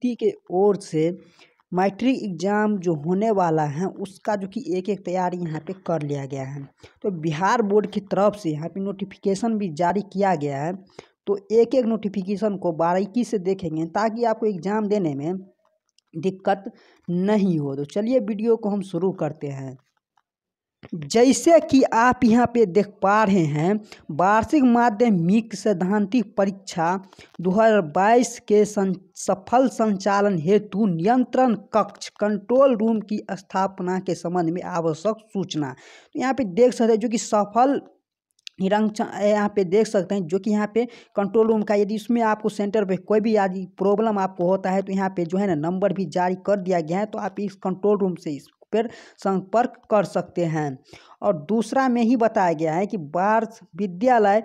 University के ओर से matric exam जो होने वाला है उसका जो कि एक तैयारी यहाँ पे कर लिया गया है। तो बिहार बोर्ड की तरफ से यहाँ पे नोटिफिकेशन भी जारी किया गया है। तो एक नोटिफिकेशन को बारीकी से देखेंगे ताकि आपको एग्ज़ाम देने में दिक्कत नहीं हो। तो चलिए वीडियो को हम शुरू करते हैं। जैसे कि आप यहाँ पे देख पा रहे हैं, वार्षिक माध्यमिक सैद्धांतिक परीक्षा 2022 के सफल संचालन हेतु नियंत्रण कक्ष कंट्रोल रूम की स्थापना के संबंध में आवश्यक सूचना। तो यहाँ पे देख सकते हैं जो कि सफल यहाँ पे देख सकते हैं जो कि यहाँ पे कंट्रोल रूम का, यदि उसमें आपको सेंटर पे कोई भी यदि प्रॉब्लम आपको होता है तो यहाँ पे जो है ना नंबर भी जारी कर दिया गया है। तो आप इस कंट्रोल रूम से इस पर संपर्क कर सकते हैं। और दूसरा में ही बताया गया है कि बिहार विद्यालय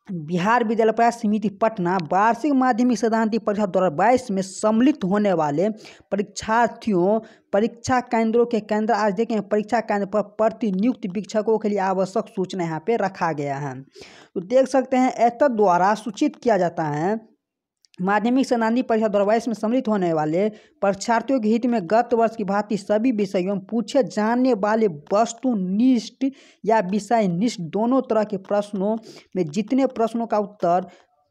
परीक्षा समिति पटना वार्षिक माध्यमिक सैद्धांतिक परीक्षा 2022 में सम्मिलित होने वाले परीक्षार्थियों परीक्षा केंद्रों के केंद्र आज देखें परीक्षा केंद्र पर प्रतिनियुक्त शिक्षकों के लिए आवश्यक सूचना यहाँ पे रखा गया है। तो देख सकते हैं एतद द्वारा सूचित किया जाता है माध्यमिक सैद्धांतिक परीक्षा 2022 में सम्मिलित होने वाले परीक्षार्थियों के हित में गत वर्ष की भांति सभी विषयों में पूछे जाने वाले वस्तुनिष्ठ या विषयनिष्ठ दोनों तरह के प्रश्नों में जितने प्रश्नों का उत्तर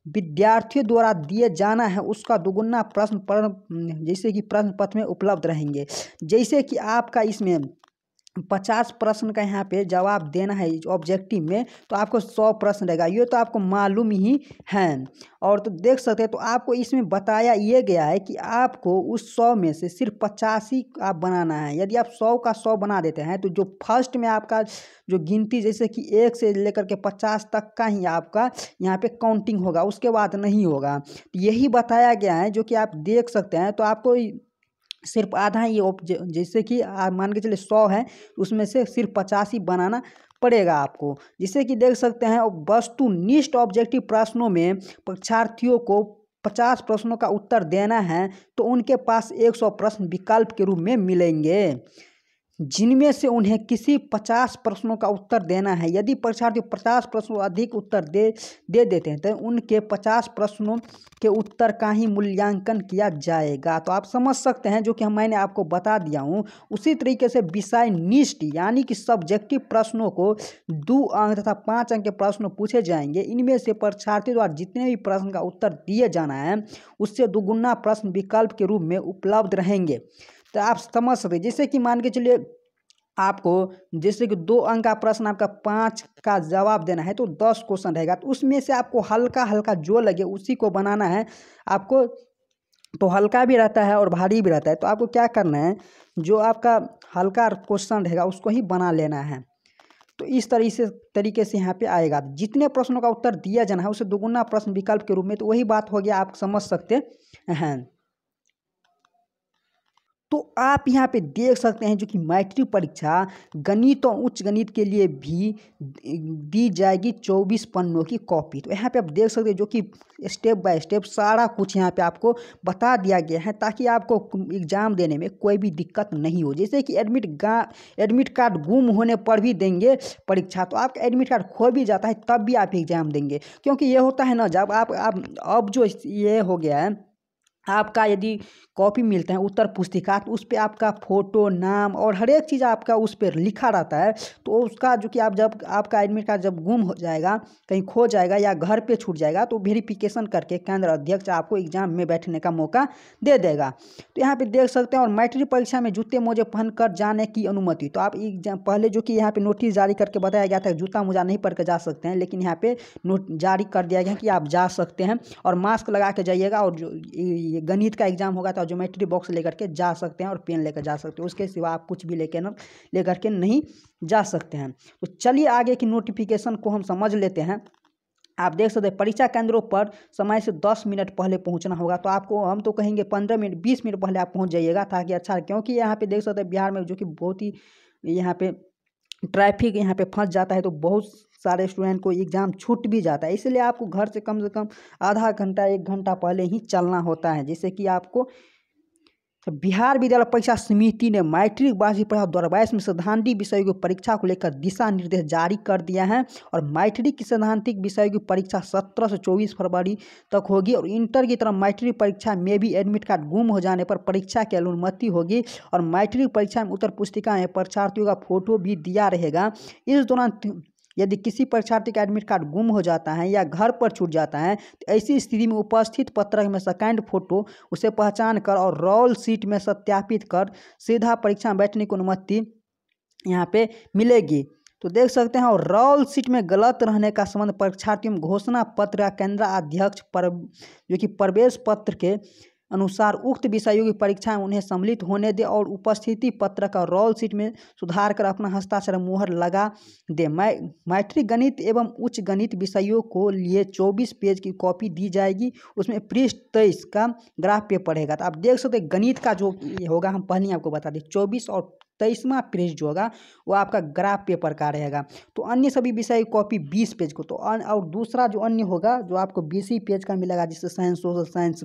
विद्यार्थियों द्वारा दिए जाना है उसका दुगुना जैसे कि प्रश्न पत्र में उपलब्ध रहेंगे। जैसे कि आपका इसमें 50 प्रश्न का यहाँ पे जवाब देना है ऑब्जेक्टिव में, तो आपको 100 प्रश्न रहेगा, ये तो आपको मालूम ही है। और तो देख सकते हैं तो आपको इसमें बताया ये गया है कि आपको उस 100 में से सिर्फ 50 ही आप बनाना है। यदि आप 100 का 100 बना देते हैं तो जो फर्स्ट में आपका जो गिनती जैसे कि 1 से लेकर के 50 तक का ही आपका यहाँ पे काउंटिंग होगा, उसके बाद नहीं होगा। यही बताया गया है जो कि आप देख सकते हैं। तो आपको सिर्फ आधा ही जैसे कि मान के चलिए 100 है उसमें से सिर्फ 50 ही बनाना पड़ेगा आपको। जिससे कि देख सकते हैं वस्तुनिष्ठ ऑब्जेक्टिव प्रश्नों में परीक्षार्थियों को 50 प्रश्नों का उत्तर देना है तो उनके पास 100 प्रश्न विकल्प के रूप में मिलेंगे जिनमें से उन्हें किसी 50 प्रश्नों का उत्तर देना है। यदि परीक्षार्थी 50 प्रश्नों अधिक उत्तर दे देते हैं तो उनके 50 प्रश्नों के उत्तर का ही मूल्यांकन किया जाएगा। तो आप समझ सकते हैं जो कि मैंने आपको बता दिया हूँ। उसी तरीके से विषय निष्ठ यानी कि सब्जेक्टिव प्रश्नों को 2 अंक तथा 5 अंक के प्रश्न पूछे जाएंगे। इनमें से परीक्षार्थी द्वारा जितने भी प्रश्न का उत्तर दिए जाना है उससे दुगुना प्रश्न विकल्प के रूप में उपलब्ध रहेंगे। तो आप समझ सकते जैसे कि मान के चलिए आपको जैसे कि 2 अंक का प्रश्न आपका 5 का जवाब देना है तो 10 क्वेश्चन रहेगा। तो उसमें से आपको हल्का हल्का जो लगे उसी को बनाना है आपको। तो हल्का भी रहता है और भारी भी रहता है। तो आपको क्या करना है, जो आपका हल्का क्वेश्चन रहेगा उसको ही बना लेना है। तो इस तरीके से यहाँ पे आएगा। जितने प्रश्नों का उत्तर दिया जाना है उसे दुगुना प्रश्न विकल्प के रूप में, तो वही बात हो गया, आप समझ सकते हैं। तो आप यहाँ पे देख सकते हैं जो कि मैट्रिक परीक्षा गणित और उच्च गणित के लिए भी दी जाएगी 24 पन्नों की कॉपी। तो यहाँ पे आप देख सकते हैं जो कि स्टेप बाय स्टेप सारा कुछ यहाँ पे आपको बता दिया गया है ताकि आपको एग्ज़ाम देने में कोई भी दिक्कत नहीं हो। जैसे कि एडमिट कार्ड गुम होने पर भी देंगे परीक्षा, तो आपका एडमिट कार्ड खो भी जाता है तब भी आप एग्ज़ाम देंगे। क्योंकि ये होता है ना, जब आप अब जो ये हो गया है आपका यदि कॉपी मिलता है उत्तर पुस्तिका तो उस पर आपका फ़ोटो, नाम और हर एक चीज़ आपका उस पर लिखा रहता है। तो उसका जो कि आप जब आपका एडमिट कार्ड जब गुम हो जाएगा, कहीं खो जाएगा या घर पे छूट जाएगा तो वेरिफिकेशन करके केंद्र अध्यक्ष आपको एग्ज़ाम में बैठने का मौका दे देगा। तो यहाँ पे देख सकते हैं। और मैट्रिक परीक्षा में जूते मोजे पहन कर जाने की अनुमति, तो आप एग्जाम पहले जो कि यहाँ पे नोटिस जारी करके बताया गया था जूता मोजा नहीं पहन कर जा सकते हैं, लेकिन यहाँ पे नोट जारी कर दिया गया कि आप जा सकते हैं और मास्क लगा के जाइएगा। और जो गणित का एग्जाम होगा तो ज्योमेट्री बॉक्स लेकर के जा सकते हैं और पेन लेकर जा सकते हैं, उसके सिवा आप कुछ भी लेकर के नहीं जा सकते हैं। तो चलिए आगे की नोटिफिकेशन को हम समझ लेते हैं। आप देख सकते हैं परीक्षा केंद्रों पर समय से 10 मिनट पहले पहुंचना होगा। तो आपको हम तो कहेंगे 15 मिनट 20 मिनट पहले आप पहुंच जाइएगा ताकि अच्छा, क्योंकि यहाँ पे देख सकते हैं बिहार में जो कि बहुत ही यहाँ पे ट्रैफिक यहाँ पे फंस जाता है तो बहुत सारे स्टूडेंट को एग्ज़ाम छूट भी जाता है। इसलिए आपको घर से कम आधा घंटा 1 घंटा पहले ही चलना होता है, जिससे कि आपको तो बिहार विद्यालय परीक्षा समिति ने मैट्रिक वार्षिक परीक्षा 2022 में सैद्धांतिक विषयों की परीक्षा को लेकर दिशा निर्देश जारी कर दिया है। और मैट्रिक की सैद्धांतिक विषयों की परीक्षा 17 से 24 फरवरी तक होगी। और इंटर की तरह मैट्रिक परीक्षा में भी एडमिट कार्ड गुम हो जाने पर परीक्षा की अनुमति होगी। और मैट्रिक परीक्षा में उत्तर पुस्तिका में परीक्षार्थियों का फोटो भी दिया रहेगा। इस दौरान यदि किसी परीक्षार्थी का एडमिट कार्ड गुम हो जाता है या घर पर छूट जाता है तो ऐसी स्थिति में उपस्थित पत्रक में सेकंड फोटो उसे पहचान कर और रोल सीट में सत्यापित कर सीधा परीक्षा में बैठने की अनुमति यहाँ पे मिलेगी। तो देख सकते हैं। और रोल सीट में गलत रहने का संबंध परीक्षार्थियों में घोषणा पत्र या केंद्र अध्यक्ष पर जो कि प्रवेश पत्र के अनुसार उक्त विषयों की परीक्षा में उन्हें सम्मिलित होने दे और उपस्थिति पत्र का रोल सीट में सुधार कर अपना हस्ताक्षर मुहर लगा दे। मैट्रिक गणित एवं उच्च गणित विषयों को लिए 24 पेज की कॉपी दी जाएगी। उसमें पृष्ठ 23 का ग्राफ पेपर रहेगा। तो आप देख सकते हैं गणित का जो होगा हम पहले आपको बता दें 24 और 23वां पेज जो होगा वो आपका ग्राफ पेपर का रहेगा। तो अन्य सभी विषय की कॉपी 20 पेज को। तो और दूसरा जो अन्य होगा जो आपको 20 ही पेज का मिलेगा, जिससे science, social science,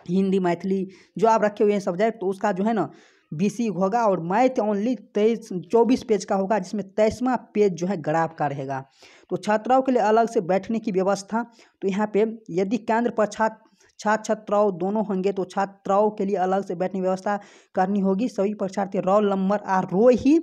Hindi, Maithili जो आप रखे हुए हैं सब्जेक्ट, तो उसका जो है ना 20 होगा। और मैथ ओनली 24 पेज का होगा, जिसमें 23वां पेज जो है ग्राफ का रहेगा। तो छात्राओं के लिए अलग से बैठने की व्यवस्था, तो यहाँ पे यदि केंद्र पर छात्राओं दोनों होंगे तो छात्राओं के लिए अलग से बैठने की व्यवस्था करनी होगी। सभी परीक्षार्थी रोल नंबर रो ही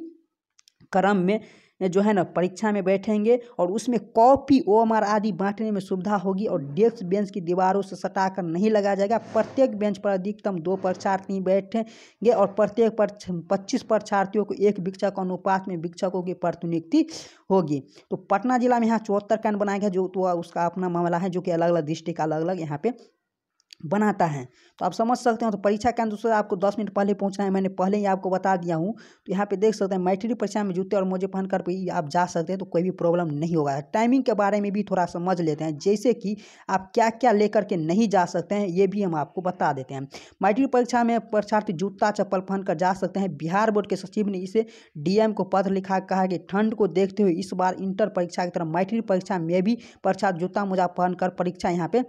क्रम में जो है ना परीक्षा में बैठेंगे। और उसमें कॉपी OMR आदि बांटने में सुविधा होगी। और डेस्क बेंच की दीवारों से सटाकर नहीं लगाया जाएगा। प्रत्येक बेंच पर अधिकतम 2 परीक्षार्थी बैठेंगे और प्रत्येक पर 25 परीक्षार्थियों को एक शिक्षक अनुपात में शिक्षकों की प्रतिनियुक्ति होगी। तो पटना जिला में यहाँ 74 कैंट बनाया गया, जो तो उसका अपना मामला है, जो कि अलग अलग डिस्ट्रिक्ट अलग अलग यहाँ पे बनाता है। तो आप समझ सकते हो। तो परीक्षा केंद्र से आपको 10 मिनट पहले पहुंचना है, मैंने पहले ही आपको बता दिया हूँ। तो यहाँ पे देख सकते हैं मैट्रिक परीक्षा में जूते और मोजे पहनकर भी आप जा सकते हैं, तो कोई भी प्रॉब्लम नहीं होगा। टाइमिंग के बारे में भी थोड़ा समझ लेते हैं, जैसे कि आप क्या क्या लेकर के नहीं जा सकते हैं ये भी हम आपको बता देते हैं। मैट्रिक परीक्षा में परीक्षार्थी जूता चप्पल पहनकर जा सकते हैं। बिहार बोर्ड के सचिव ने इसे DM को पत्र लिखा, कहा कि ठंड को देखते हुए इस बार इंटर परीक्षा की तरह मैट्रिक परीक्षा में भी परीक्षार्थी जूता मोजा पहनकर परीक्षा यहाँ पे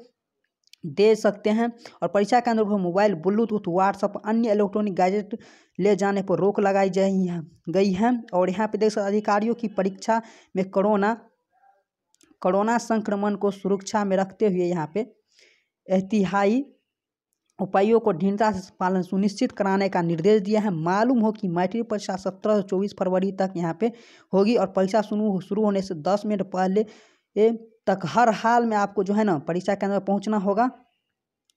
दे सकते हैं। और परीक्षा केंद्र पर मोबाइल, ब्लूटूथ, व्हाट्सएप, अन्य इलेक्ट्रॉनिक गैजेट ले जाने पर रोक लगाई गई है। और यहाँ पे देख सकते अधिकारियों की परीक्षा में कोरोना संक्रमण को सुरक्षा में रखते हुए यहाँ पे एहतियाती उपायों को दृढ़ता से पालन सुनिश्चित कराने का निर्देश दिया है। मालूम हो कि मैट्रिक परीक्षा 17 से 24 फरवरी तक यहाँ पे होगी। और परीक्षा शुरू होने से 10 मिनट पहले तक हर हाल में आपको जो है ना परीक्षा केंद्र पहुंचना होगा।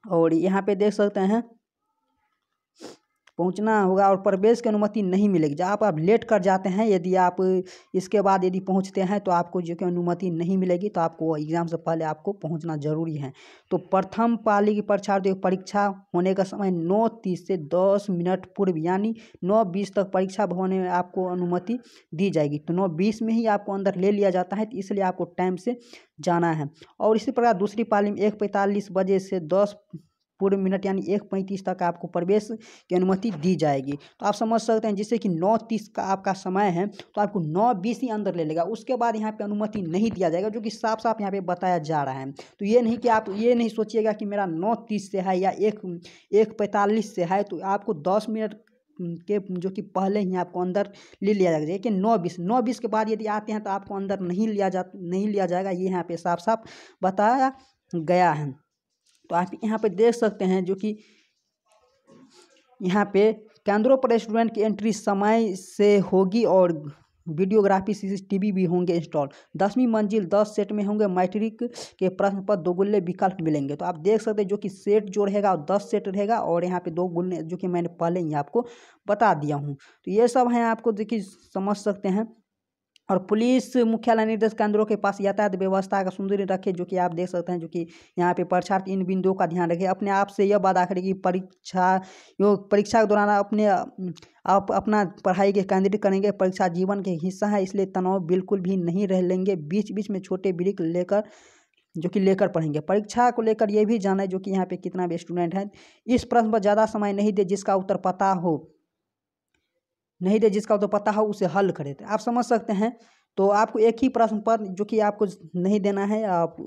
और यहाँ पे देख सकते हैं पहुंचना होगा। और प्रवेश की अनुमति नहीं मिलेगी। जब आप लेट कर जाते हैं, यदि आप इसके बाद यदि पहुंचते हैं तो आपको जो कि अनुमति नहीं मिलेगी। तो आपको एग्ज़ाम से पहले आपको पहुंचना जरूरी है। तो प्रथम पाली की परीक्षार्थियों की परीक्षा होने का समय 9:30 से 10 मिनट पूर्व यानी 9:20 तक परीक्षा भवन में आपको अनुमति दी जाएगी। तो 9:20 में ही आपको अंदर ले लिया जाता है, तो इसलिए आपको टाइम से जाना है। और इसी प्रकार दूसरी पाली में 1:45 बजे से 10 पूर्व मिनट यानी 1:35 तक आपको प्रवेश की अनुमति दी जाएगी। तो आप समझ सकते हैं, जिससे कि 9:30 का आपका समय है तो आपको 9:20 ही अंदर ले लेगा। उसके बाद यहाँ पे अनुमति नहीं दिया जाएगा, जो कि साफ साफ यहाँ पे बताया जा रहा है। तो ये नहीं कि आप ये नहीं सोचिएगा कि मेरा 9:30 से है या 1:45 से है, तो आपको 10 मिनट के जो कि पहले ही आपको अंदर ले लिया जाएगा। लेकिन 9:20 के बाद यदि आते हैं तो आपको अंदर नहीं लिया जाएगा। ये यहाँ पे साफ साफ बताया गया है। तो आप यहाँ पे देख सकते हैं जो कि यहाँ पे केंद्रों पर स्टूडेंट की एंट्री समय से होगी। और वीडियोग्राफी CCTV भी होंगे इंस्टॉल। 10वीं मंजिल 10 सेट में होंगे। मैट्रिक के प्रश्न पर 2 गुल्ले विकल्प मिलेंगे। तो आप देख सकते हैं जो कि सेट जो रहेगा 10 सेट रहेगा। और यहाँ पे 2 गुल्ले जो कि मैंने पहले ही आपको बता दिया हूँ। तो ये सब हैं, आपको देखिए समझ सकते हैं। और पुलिस मुख्यालय निर्देश केंद्रों के पास यातायात व्यवस्था का सुंदर रखे, जो कि आप देख सकते हैं। जो कि यहाँ पे परीक्षार्थी इन बिंदुओं का ध्यान रखें। अपने आप से यह वादा करें कि परीक्षा के दौरान आप अपना पढ़ाई के केंद्रित करेंगे। परीक्षा जीवन के हिस्सा है, इसलिए तनाव बिल्कुल भी नहीं रह लेंगे। बीच बीच में छोटे ब्रेक लेकर पढ़ेंगे। परीक्षा को लेकर ये भी जाना है जो कि यहाँ पे कितना भी स्टूडेंट है। इस प्रश्न पर ज़्यादा समय नहीं दे, जिसका उत्तर पता हो उसे हल करें। आप समझ सकते हैं। तो आपको एक ही प्रश्न पर जो कि आपको नहीं देना है, आप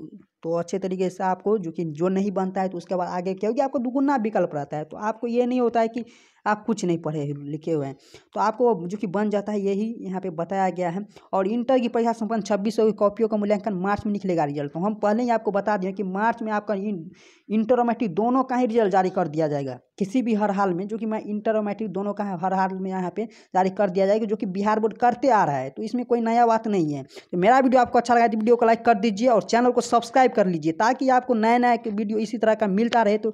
तो अच्छे तरीके से आपको जो नहीं बनता है तो उसके बाद आगे क्या होगी, आपको दुगुना विकल्प रहता है। तो आपको ये नहीं होता है कि आप कुछ नहीं पढ़े लिखे हुए हैं, तो आपको जो कि बन जाता है, यही यहाँ पे बताया गया है। और इंटर की परीक्षा संपन्न 2600 की कॉपियों का मूल्यांकन मार्च में निकलेगा रिजल्ट। तो हम पहले ही आपको बता दें कि मार्च में आपका इंटर और मैट्रिक दोनों का ही रिजल्ट जारी कर दिया जाएगा, किसी भी हर हाल में, जो कि मैं इंटर और मैट्रिक दोनों का हर हाल में यहाँ पे जारी कर दिया जाएगा, जो कि बिहार बोर्ड करते आ रहा है। तो इसमें कोई नया बात नहीं है। तो मेरा वीडियो आपको अच्छा लगा तो वीडियो को लाइक कर दीजिए और चैनल को सब्सक्राइब कर लीजिए, ताकि आपको नया नया वीडियो इसी तरह का मिलता रहे। तो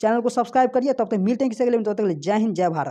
चैनल को सब्सक्राइब करिए। तब तक मिलते हैं किसी अगले वीडियो में, तब तक के लिए जय हिंद जय भारत।